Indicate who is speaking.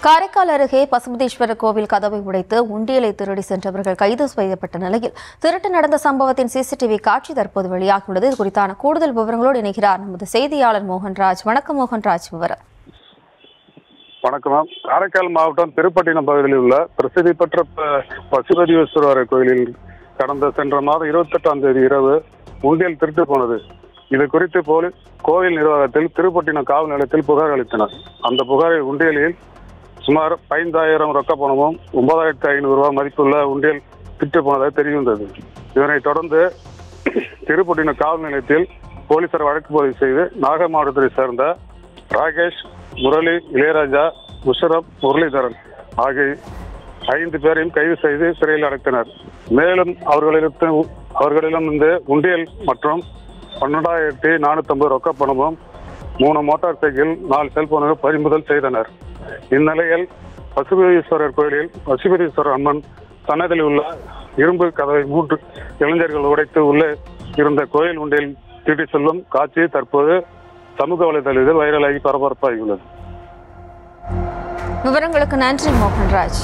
Speaker 1: காரைக்கால் அருகே பசுபதீஸ்வரர் கோவில் கதவை உடைத்து உண்டியலை திருடி சென்றவர்கள் கைது செய்யப்பட்ட நிலையில் திருட்டு நடந்த சம்பவத்தின் சிசிடிவி காட்சி தற்போது வெளியாகியுள்ளது. இது குறித்தான கூடுதல் விவரங்களோடு இணைகிறார் நமது செய்தியாளர் மோகன்ராஜ். வணக்கம் மோகன்ராஜ். விவரம்.
Speaker 2: வணக்கம். காரைக்கால் மாவட்டம் திருப்பட்டினம் பகுதியில் உள்ள பிரசித்தி பெற்ற பசுபதீஸ்வரர் கோயிலில் கடந்த சென்ற மாதம் 28ஆம் தேதி இரவு உண்டியல் திருட்டு போனது. இது குறித்து கோவில் நிர்வாகத்தில் திருப்பட்டினம் காவல் நிலையத்தில் புகார் அளித்தனர். அந்த புகாரில் உண்டியலில் சுமார் 5,000 ரொக்க பணமும் 9,500 ரூபாய் மதிப்புள்ள உண்டியல் திருட்டு போனதாக தெரியவந்தது. இதனைத் தொடர்ந்து திருப்பட்டினம் காவல் நிலையத்தில் போலீசார் வழக்கு பதிவு செய்து நாகை மாவட்டத்தை சேர்ந்த ராகேஷ், முரளி, இளையராஜா, முஷரப், முரளிதரன் ஆகிய 5 பேரையும் கைது செய்து சிறையில் அடைத்தனர். மேலும் அவர்களிடமிருந்து உண்டியல் மற்றும் 12,450 ரொக்க பணமும் 3 மோட்டார் சைக்கிள், 4 செல்போன்கள் பறிமுதல் செய்தனர். இந்நிலையில் பசுபதீஸ்வரர் கோயிலில் பசுபதீஸ்வரர் அம்மன் சன்னதியில் உள்ள இரும்பு கதவை 3 இளைஞர்கள் உடைத்து உள்ளே இருந்த கோயில் உண்டியல் திருடி செல்லும் காட்சி தற்போது சமூக வலைதளத்தில் வைரலாகி பரபரப்பாகியுள்ளது.
Speaker 1: விவரங்களுக்கு நன்றி மோகன்ராஜ்.